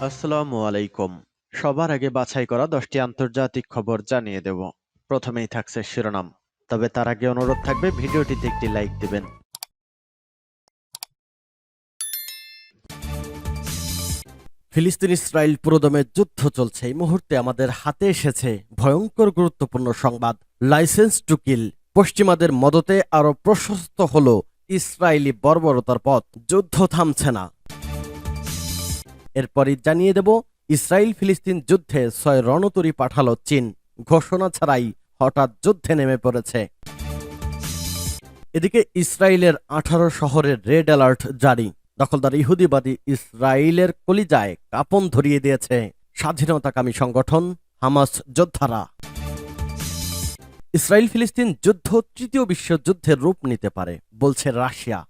আসসালামু আলাইকুম। সবার আগে বাছাই করা 10টি আন্তর্জাতিক খবর জানিয়ে দেব। প্রথমেই থাকছে শিরোনাম। তবে তার আগে অনুরোধ থাকবে ভিডিওটিতে একটি লাইক দিবেন। ফিলিস্তিন ইসরায়েল পুরোদমে যুদ্ধ চলছে। এই মুহূর্তে আমাদের হাতে এসেছে ভয়ঙ্কর গুরুত্বপূর্ণ সংবাদ। Licence to kill. পশ্চিমাদের মদতে আরো প্রশস্ত হল ইসরায়েলি বর্বরতার পথ। যুদ্ধ থামছে না। এরপরই জানিয়ে দেব, ইসরায়েল ফিলিস্তিন যুদ্ধে 6 রণতরী পাঠালো চীন। ঘোষণা ছাড়াই হঠাৎ যুদ্ধে নেমে পড়েছে। এদিকে ইসরায়েলের 18 শহরের রেড অ্যালার্ট জারি। দখলদার ইহুদিবাদী ইসরায়েলের কলিজায় কাঁপন ধরিয়ে দিয়েছে স্বাধীনতাকামী সংগঠন হামাস যোদ্ধারা। ইসরায়েল ফিলিস্তিন যুদ্ধ তৃতীয় বিশ্বযুদ্ধের রূপ নিতে পারে বলছে রাশিয়া।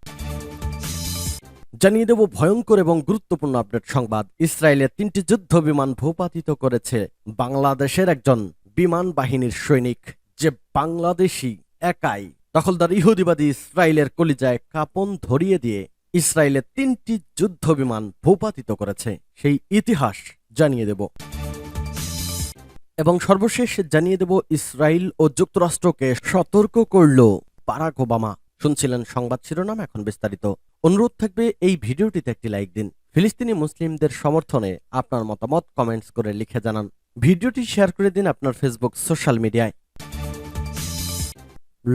জানিয়ে দেব ভয়ঙ্কর এবং গুরুত্বপূর্ণ আপডেট সংবাদ। ইসরায়েলের 3টি যুদ্ধ বিমান ভূপাতিত করেছে বাংলাদেশের একজন বিমান বাহিনীর সৈনিক, যে বাংলাদেশি একাই। দখলদার ইহুদিবাদী ইসরায়েলের কলিজায় কাঁপন ধরিয়ে দিয়ে ইসরায়েলের 3টি যুদ্ধ বিমান ভূপাতিত করেছে, সেই ইতিহাস জানিয়ে দেব। এবং সর্বশেষ জানিয়ে দেব, ইসরায়েল ও যুক্তরাষ্ট্রকে সতর্ক করল বারাক ওবামা। শুনছিলেন সংবাদ শিরোনাম, এখন বিস্তারিত। অনুরোধ থাকবে এই ভিডিওটিতে একটি লাইক দিন। ফিলিস্তিনি মুসলিমদের সমর্থনে আপনার মতামত কমেন্টস করে লিখে জানান। ভিডিওটি শেয়ার করে দিন আপনার ফেসবুক সোশ্যাল মিডিয়ায়।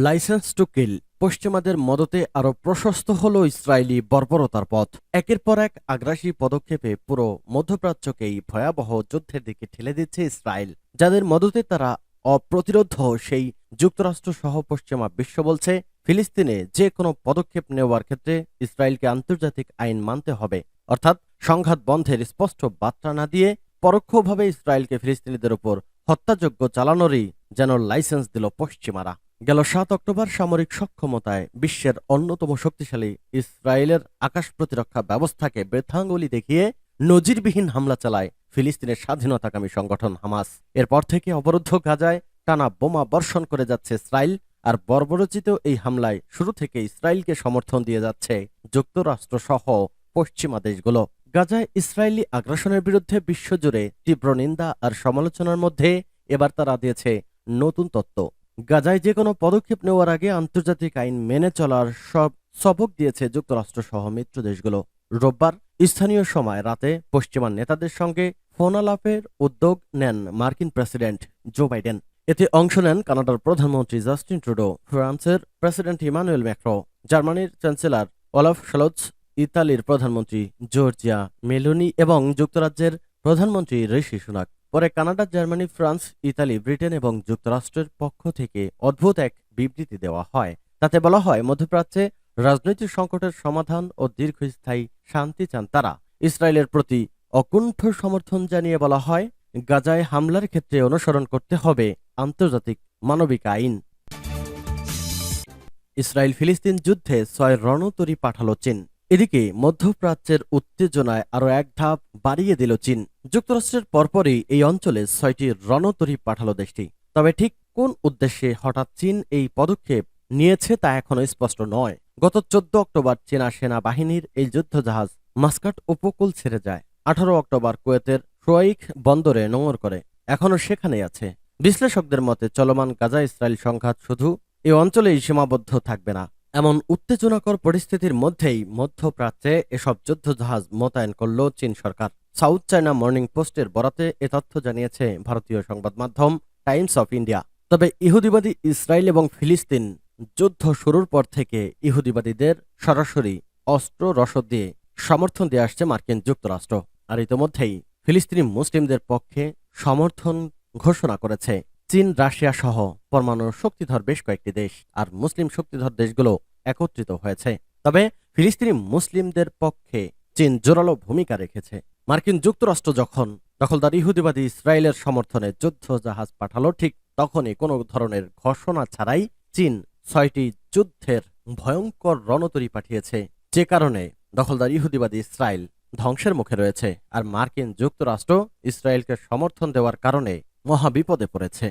Licence to kill. পশ্চিমাদের মদতে আরো প্রশস্ত হল ইসরায়েলি বর্বরতার পথ। একের পর এক আগ্রাসী পদক্ষেপে পুরো মধ্যপ্রাচ্যকেই ভয়াবহ যুদ্ধের দিকে ঠেলে দিচ্ছে ইসরায়েল। যাদের মদতে তারা অপ্রতিরোধ, সেই যুক্তরাষ্ট্র সহ পশ্চিমা বিশ্ব বলছে ফিলিস্তিনে যে কোনো পদক্ষেপ নেওয়ার ক্ষেত্রে ইসরায়েলকে আন্তর্জাতিক আইন মানতে হবে। অর্থাৎ সংঘাত বন্ধের স্পষ্ট বার্তা না দিয়ে পরোক্ষভাবে ইসরায়েলকে ফিলিস্তিনিদের উপর হত্যাযজ্ঞ চালানোরই যেন লাইসেন্স দিল পশ্চিমারা। গেল 7 অক্টোবর সামরিক সক্ষমতায় বিশ্বের অন্যতম শক্তিশালী ইসরায়েলের আকাশ প্রতিরক্ষা ব্যবস্থাকে বৃদ্ধাঙ্গুলি দেখিয়ে নজিরবিহীন হামলা চালায় ফিলিস্তিনের স্বাধীনতাকামী সংগঠন হামাস। এরপর থেকে অবরুদ্ধ গাজায় টানা বোমা বর্ষণ করে যাচ্ছে ইসরায়েল। আর বর্বরচিত এই হামলায় শুরু থেকে ইসরায়েলকে সমর্থন দিয়ে যাচ্ছে যুক্তরাষ্ট্র সহ পশ্চিমা দেশগুলো। গাজায় ইসরায়েলি আগ্রাসনের বিরুদ্ধে বিশ্বজুড়ে তীব্র নিন্দা আর সমালোচনার মধ্যে এবার তারা দিয়েছে নতুন তত্ত্ব। গাজায় যে কোনো পদক্ষেপ নেওয়ার আগে আন্তর্জাতিক আইন মেনে চলার সবক দিয়েছে যুক্তরাষ্ট্র সহ মিত্র দেশগুলো। রোববার স্থানীয় সময় রাতে পশ্চিমা নেতাদের সঙ্গে ফোন আলাপের উদ্যোগ নেন মার্কিন প্রেসিডেন্ট জো বাইডেন। এতে অংশ নেন কানাডার প্রধানমন্ত্রী জাস্টিন ট্রুডো, ফ্রান্সের প্রেসিডেন্ট ইমানুয়েল ম্যাক্রো, জার্মানির চ্যান্সেলর ওলাফ শলৎস, ইতালির প্রধানমন্ত্রী জর্জিয়া মেলোনি এবং যুক্তরাজ্যের প্রধানমন্ত্রী ঋষি সুনাক। পরে Canada, Germany, France, Italy, Britain এবং যুক্তরাষ্ট্রের পক্ষ থেকে অদ্ভুত এক বিবৃতি দেওয়া হয়। তাতে বলা হয়, মধ্যপ্রাচ্যে রাজনৈতিক সংকটের সমাধান ও দীর্ঘস্থায়ী শান্তি চান তারা। ইসরায়েলের প্রতি অকুণ্ঠ সমর্থন জানিয়ে বলা হয়, গাজায় হামলার ক্ষেত্রে অনুসরণ করতে হবে আন্তর্জাতিক মানবিক আইন। ইসরায়েল ফিলিস্তিন যুদ্ধে 6 রণতরী পাঠালো চীন। এদিকে মধ্যপ্রাচ্যের উত্তেজনায় আরো এক ধাপ বাড়িয়ে দিল চীন। যুক্তরাষ্ট্রের পরপরই এই অঞ্চলে 6টি রণতরী পাঠালো দেশটি। তবে ঠিক কোন উদ্দেশ্যে হঠাৎ চীন এই পদক্ষেপ নিয়েছে তা এখনো স্পষ্ট নয়। গত 14 অক্টোবর চীনা সেনাবাহিনীর এই যুদ্ধজাহাজ মাস্কাট উপকূল ছেড়ে যায়। 18 অক্টোবর কুয়েতের শোয়াইখ বন্দরে নোঙর করে, এখনো সেখানেই আছে। বিশ্লেষকদের মতে চলমান গাজা ইসরায়েল সংঘাত শুধু এই অঞ্চলেই সীমাবদ্ধ থাকবে না। এমন উত্তেজনাকর পরিস্থিতির মধ্যেই মধ্যপ্রাচ্যে এসব যুদ্ধজাহাজ মোতায়েন করল চীন সরকার। সাউথ চায়না মর্নিং পোস্টের বরাতে এ তথ্য জানিয়েছে ভারতীয় সংবাদ মাধ্যম টাইমস অফ ইন্ডিয়া। তবে ইহুদিবাদী ইসরায়েল এবং ফিলিস্তিন যুদ্ধ শুরুর পর থেকে ইহুদিবাদীদের সরাসরি অস্ত্র রসদ দিয়ে সমর্থন দিয়ে আসছে মার্কিন যুক্তরাষ্ট্র। আর ইতোমধ্যেই ফিলিস্তিনি মুসলিমদের পক্ষে সমর্থন ঘোষণা করেছে চীন, রাশিয়া সহ পরমাণু শক্তিধর বেশ কয়েকটি দেশ। আর মুসলিম শক্তিধর দেশগুলো একত্রিত হয়েছে। তবে ফিলিস্তিনি মুসলিমদের পক্ষে চীন জোরালো ভূমিকা রেখেছে। মার্কিন যুক্তরাষ্ট্র যখন দখলদার ইহুদিবাদী ইসরায়েলের সমর্থনে যুদ্ধ জাহাজ পাঠালো, ঠিক তখনই কোনো ধরনের ঘোষণা ছাড়াই চীন 6টি যুদ্ধের ভয়ঙ্কর রণতরী পাঠিয়েছে, যে কারণে দখলদার ইহুদিবাদী ইসরায়েল ধ্বংসের মুখে রয়েছে। আর মার্কিন যুক্তরাষ্ট্র ইসরায়েলকে সমর্থন দেওয়ার কারণে মহাবিপদে পড়েছে।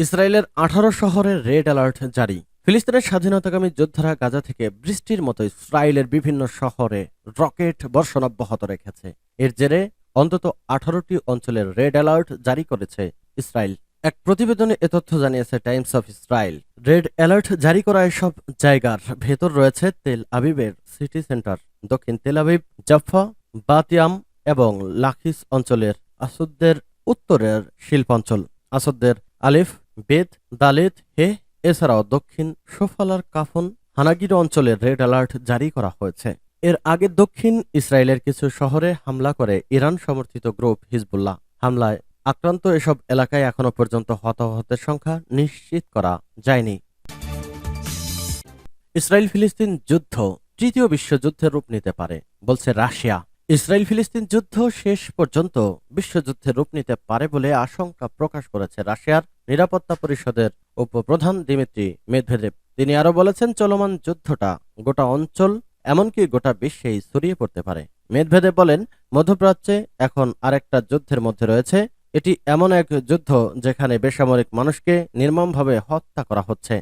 ইসরায়েলের 18 শহরের রেড অ্যালার্ট জারি। ফিলিস্তিনের স্বাধীনতাকামী যোদ্ধারা গাজা থেকে বৃষ্টির মতো ইসরায়েলের বিভিন্ন শহরে রকেট বর্ষণ অব্যাহত রেখেছে। এর জেরে অন্তত 18টি অঞ্চলের রেড অ্যালার্ট জারি করেছে ইসরায়েল। এক প্রতিবেদনে এ তথ্য জানিয়েছে Times of Israel. Red alert জারি করা এসব জায়গার ভেতর রয়েছে তেল আবিবের সিটি সেন্টার, দক্ষিণ তেল আবিব, জাফা, বাতিয়াম এবং লাখিস অঞ্চলের, আসুদদের উত্তরের শিল্পাঞ্চল, আসুদদের আলিফ, বেত, দালেত, হে, এছাড়াও দক্ষিণ সোফালার কাফন, হানাগির অঞ্চলে রেড অ্যালার্ট জারি করা হয়েছে। এর আগে দক্ষিণ ইসরায়েলের কিছু শহরে হামলা করে ইরান সমর্থিত গ্রুপ হিজবুল্লাহ। হামলায় আক্রান্ত এসব এলাকায় এখনো পর্যন্ত হতাহতের সংখ্যা নিশ্চিত করা যায়নি। ইসরায়েল ফিলিস্তিন যুদ্ধ তৃতীয় বিশ্বযুদ্ধের রূপ নিতে পারে বলছে রাশিয়া। ইসরায়েল ফিলিস্তিন যুদ্ধ শেষ পর্যন্ত বিশ্বযুদ্ধের রূপ নিতে পারে বলে আশঙ্কা প্রকাশ করেছে রাশিয়ার নিরাপত্তা পরিষদের উপপ্রধান দিমিত্রি মেদভেদেভ। তিনি আরো বলেছেন, চলমান যুদ্ধটা গোটা অঞ্চল এমনকি গোটা বিশ্বেই ছড়িয়ে পড়তে পারে। মেদভেদেভ বলেন, মধ্যপ্রাচ্যে এখন আরেকটা যুদ্ধের মধ্যে রয়েছে। এটি এমন এক যুদ্ধ যেখানে বেসামরিক মানুষকে নির্মমভাবে হত্যা করা হচ্ছে।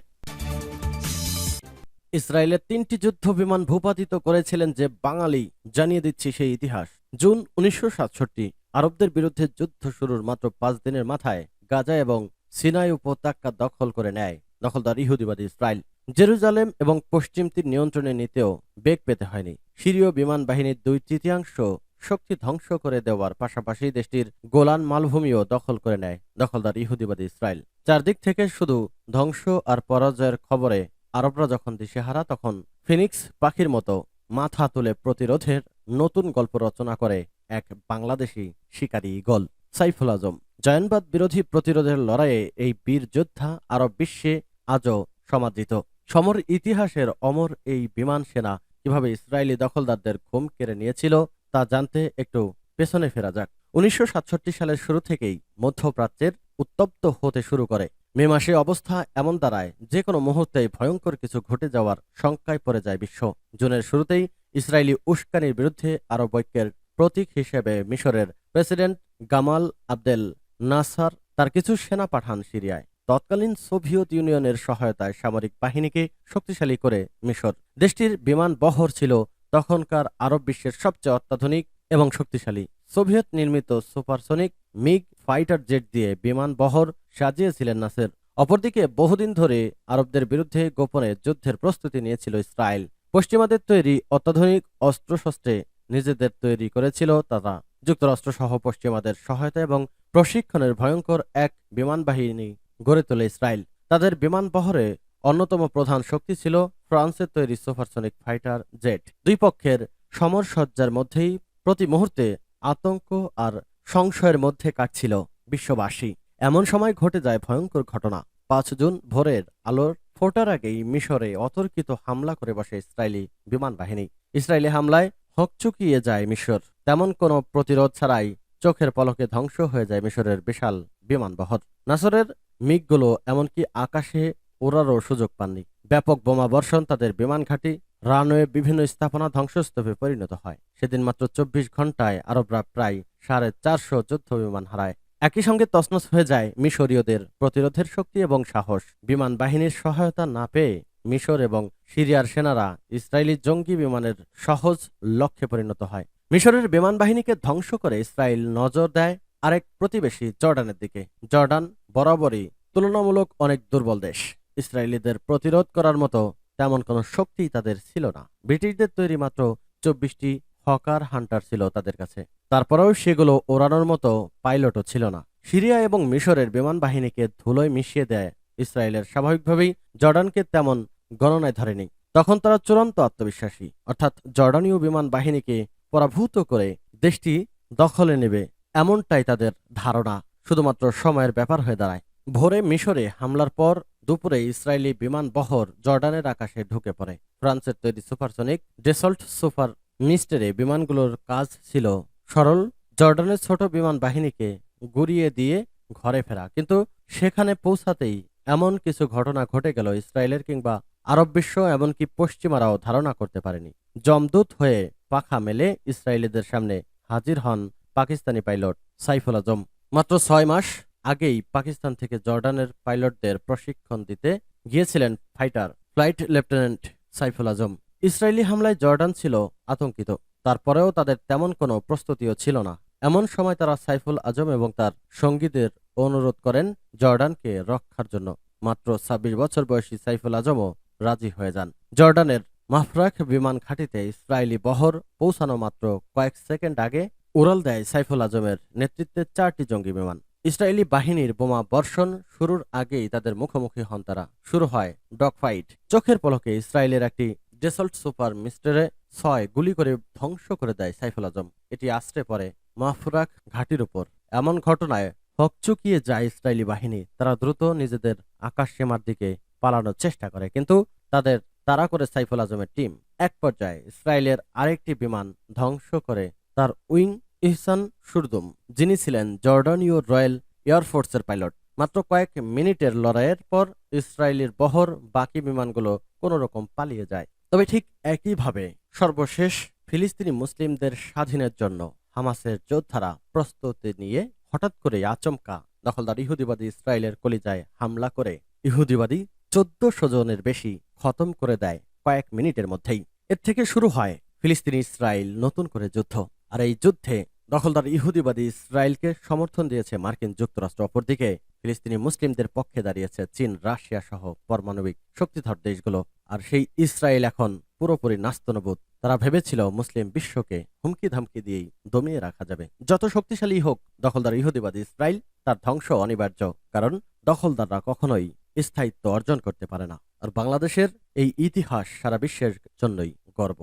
ইসরায়েলের 3টি যুদ্ধ বিমান ভূপাতিত করেছিলেন যে বাঙালি, জানিয়ে দিচ্ছি সেই ইতিহাস। জুন 1967 আরবদের বিরুদ্ধে যুদ্ধ শুরুর মাত্র 5 দিনের মাথায় গাজা এবং সিনাই উপত্যকা দখল করে নেয় দখলদার ইহুদিবাদী ইসরায়েল। জেরুজালেম এবং পশ্চিম তীর নিয়ন্ত্রণে নিতেও বেগ পেতে হয়নি। সিরীয় বিমান বাহিনীর 2/3 শক্তি ধ্বংস করে দেওয়ার পাশাপাশি দেশটির গোলান মালভূমিও দখল করে নেয় দখলদার ইহুদিবাদী ইসরায়েল। চারদিক থেকে শুধু ধ্বংস আর পরাজয়ের খবরে আরবরা যখন দিশেহারা, তখন ফিনিক্স পাখির মতো মাথা তুলে প্রতিরোধের নতুন গল্প রচনা করে এক বাংলাদেশি শিকারী ঈগল সাইফুল আজম। জয়নবাদ বিরোধী প্রতিরোধের লড়াইয়ে এই বীর যোদ্ধা আরব বিশ্বে আজও সমাদৃত। সমর ইতিহাসের অমর এই বিমান সেনা কিভাবে ইসরায়েলি দখলদারদের ঘুম কেড়ে নিয়েছিল তা জানতে একটু পেছনে ফেরা যাক। 1967 সালের শুরু থেকেই মধ্যপ্রাচ্যের উত্তপ্ত হতে শুরু করে। মে মাসে অবস্থা এমন দাঁড়ায় যে কোনো মুহূর্তেই ভয়ঙ্কর কিছু ঘটে যাওয়ার শঙ্কায় পড়ে যায় বিশ্ব। জুনের শুরুতেই ইসরায়েলি উস্কানির বিরুদ্ধে আরব ঐক্যের প্রতীক হিসেবে মিশরের প্রেসিডেন্ট গামাল আবদেল নাসার তার কিছু সেনা পাঠান সিরিয়ায়। তৎকালীন সোভিয়েত ইউনিয়নের সহায়তায় সামরিক বাহিনীকে শক্তিশালী করে মিশর। দেশটির বিমান বহর ছিল তখনকার আরব বিশ্বের সবচেয়ে অত্যাধুনিক এবং শক্তিশালী। সোভিয়েত নির্মিত সুপারসনিক মিগ ফাইটার জেট দিয়ে বিমান বহর সাজিয়েছিলেন নাসের। অপরদিকে বহুদিন ধরে আরবদের বিরুদ্ধে গোপনে যুদ্ধের প্রস্তুতি নিয়েছিল ইসরায়েল। পশ্চিমাদের তৈরি অত্যাধুনিক অস্ত্রশস্ত্রে নিজেদের তৈরি করেছিল তারা। যুক্তরাষ্ট্র সহ পশ্চিমাদের সহায়তা এবং প্রশিক্ষণের ভয়ঙ্কর এক বিমান বাহিনী গড়ে তোলে ইসরায়েল। তাদের বিমান বহরে অন্যতম প্রধান শক্তি ছিল ফ্রান্সের তৈরি সুপারসনিক ফাইটার জেট। দুই পক্ষের সমরসজ্জার মধ্যেই প্রতি মুহূর্তে আতঙ্ক আর সংশয়ের মধ্যে কাটছিল বিশ্ববাসী। এমন সময় ঘটে যায় ভয়ঙ্কর ঘটনা। 5 জুন ভোরের আলোর ফোটার আগেই মিশরে অতর্কিত হামলা করে বসে ইসরায়েলি বিমান বাহিনী। ইসরায়েলি হামলায় হকচকিয়ে যায় মিশর। তেমন কোনো প্রতিরোধ ছাড়াই চোখের পলকে ধ্বংস হয়ে যায় মিশরের বিশাল বিমানবহর। নাসরের মিগগুলো এমনকি আকাশে ওড়ারও সুযোগ পাননি। ব্যাপক বোমা বর্ষণ, তাদের বিমান ঘাঁটি, রানওয়ে, বিভিন্ন স্থাপনা ধ্বংসস্তূপে পরিণত হয়। সেদিন মাত্র 24 ঘন্টায় আরবরা প্রায় 450 যুদ্ধ বিমান হারায়। একই সঙ্গে তছনছ হয়ে যায় মিশরীয়দের প্রতিরোধের শক্তি এবং সাহস। বিমান বাহিনীর সহায়তা না পেয়ে মিশর এবং সিরিয়ার সেনারা ইসরায়েলি জঙ্গি বিমানের সহজ লক্ষ্যে পরিণত হয়। মিশরের বিমান বাহিনীকে ধ্বংস করে ইসরায়েল নজর দেয় আরেক প্রতিবেশী জর্ডানের দিকে। জর্ডান বরাবরই তুলনামূলক অনেক দুর্বল দেশ। ইসরায়েলিদের প্রতিরোধ করার মতো তেমন কোনো শক্তি তাদের ছিল না। ব্রিটিশদের তৈরি মাত্র 24টি হকার হান্টার ছিল তাদের কাছে। তারপরেও সেগুলো ওড়ানোর মতো পাইলটও ছিল না। সিরিয়া এবং মিশরের বিমান বাহিনীকে ধুলোয় মিশিয়ে দেয় ইসরায়েলের। স্বাভাবিকভাবেই জর্ডানকে তেমন গণনায় ধরেনি। তখন তারা চূড়ান্ত আত্মবিশ্বাসী, অর্থাৎ জর্ডানীয় বিমান বাহিনীকে পরাভূত করে দেশটি দখলে নেবে এমনটাই তাদের ধারণা। শুধুমাত্র সময়ের ব্যাপার হয়ে দাঁড়ায়। ভোরে মিশরে হামলার পর দুপুরে ইসরায়েলি বিমান বহর জর্ডানের আকাশে ঢুকে পড়ে। ফ্রান্সের তৈরি সুপারসনিক ডেসল্ট সুপার মিস্টেরে বিমানগুলোর কাজ ছিল সরল জর্ডানের ছোট বিমান বাহিনীকে গুড়িয়ে দিয়ে ঘরে ফেরা। কিন্তু সেখানে পৌঁছাতেই এমন কিছু ঘটনা ঘটে গেল ইসরায়েলের কিংবা আরব বিশ্ব এমনকি পশ্চিমারাও ধারণা করতে পারেনি। জমদূত হয়ে পাখা মেলে ইসরায়েলিদের সামনে হাজির হন পাকিস্তানি পাইলট সাইফুল আজম। মাত্র 6 মাস আগেই পাকিস্তান থেকে জর্ডানের পাইলটদের প্রশিক্ষণ দিতে গিয়েছিলেন ফাইটার ফ্লাইট লেফটেন্যান্ট সাইফুল আজম। ইসরায়েলি হামলায় জর্ডান ছিল আতঙ্কিত, তারপরেও তাদের তেমন কোনো প্রস্তুতিও ছিল না। এমন সময় তারা সাইফুল আজম এবং তার সঙ্গীদের অনুরোধ করেন জর্ডানকে রক্ষার জন্য। মাত্র ২৬ বছর বয়সী সাইফুল আজমও রাজি হয়ে যান। জর্ডানের মাফরাক বিমান ঘাঁটিতে ইসরায়েলি বহর পৌঁছানো মাত্র কয়েক সেকেন্ড আগে উড়াল দেয় সাইফুল আজমের নেতৃত্বে ৪টি জঙ্গি বিমান। ইসরায়েলি বাহিনীর বোমা বর্ষণ শুরুর আগেই তাদের মুখোমুখি হন তারা। শুরু হয় ডগ ফাইট। চোখের পলকে ইসরায়েলের একটি ডেসল্ট সুপার মিস্টারে ৬ গুলি করে ধ্বংস করে দেয় সাইফুল আজম। এটি আছড়ে পড়ে মাফরাক ঘাঁটির উপর। এমন ঘটনায় হকচকিয়ে যায় ইসরায়েলি বাহিনী। তারা দ্রুত নিজেদের আকাশ সীমার দিকে পালানোর চেষ্টা করে, কিন্তু তাদের তাড়া করে সাইফুল আজমের টিম। এক পর্যায়ে ইসরায়েলের আরেকটি বিমান ধ্বংস করে তার উইং ইহসান সুরদুম, যিনি ছিলেন জর্ডানীয় রয়্যাল এয়ারফোর্সের পাইলট। মাত্র কয়েক মিনিটের লড়াইয়ের পর ইসরায়েলের বহর বাকি বিমানগুলো কোনোরকম পালিয়ে যায়। তবে ঠিক একইভাবে সর্বশেষ ফিলিস্তিনি মুসলিমদের স্বাধীনের জন্য হামাসের যোদ্ধারা প্রস্তুতি নিয়ে হঠাৎ করে আচমকা দখলদার ইহুদিবাদী ইসরায়েলের কলিজায় হামলা করে ইহুদিবাদী ১৪০০ জনের বেশি খতম করে দেয় কয়েক মিনিটের মধ্যেই। এর থেকে শুরু হয় ফিলিস্তিনি ইসরায়েল নতুন করে যুদ্ধ। আর এই যুদ্ধে দখলদার ইহুদিবাদী ইসরায়েলকে সমর্থন দিয়েছে মার্কিন যুক্তরাষ্ট্র। অপরদিকে ফিলিস্তিনি মুসলিমদের পক্ষে দাঁড়িয়েছে চীন, রাশিয়া সহ পারমাণবিক শক্তিধর দেশগুলো। আর সেই ইসরায়েল এখন পুরোপুরি নাস্তানাবুদ। তারা ভেবেছিল মুসলিম বিশ্বকে হুমকি ধামকি দিয়েই দমিয়ে রাখা যাবে। যত শক্তিশালী হোক দখলদার ইহুদিবাদী ইসরায়েল, তার ধ্বংস অনিবার্য, কারণ দখলদাররা কখনোই স্থায়িত্ব অর্জন করতে পারে না। আর বাংলাদেশের এই ইতিহাস সারা বিশ্বের জন্যই গর্ব।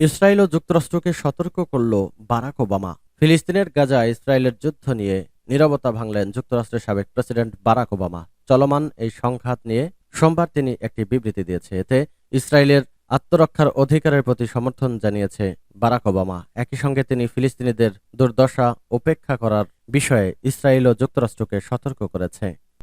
ইসরায়েল ও যুক্তরাষ্ট্রকে সতর্ক করল বারাক ওবামা। ফিলিস্তিনের গাজা ইসরায়েলের যুদ্ধ নিয়ে নীরবতা ভাঙলেন যুক্তরাষ্ট্রের সাবেক প্রেসিডেন্ট বারাক ওবামা। চলমান এই সংঘাত নিয়ে সোমবার তিনি একটি বিবৃতি দিয়েছে। এতে ইসরায়েলের আত্মরক্ষার অধিকারের প্রতি সমর্থন জানিয়েছে বারাক ওবামা। একই সঙ্গে তিনি ফিলিস্তিনিদের দুর্দশা উপেক্ষা করার বিষয়ে ইসরায়েল ও যুক্তরাষ্ট্রকে সতর্ক করেছে।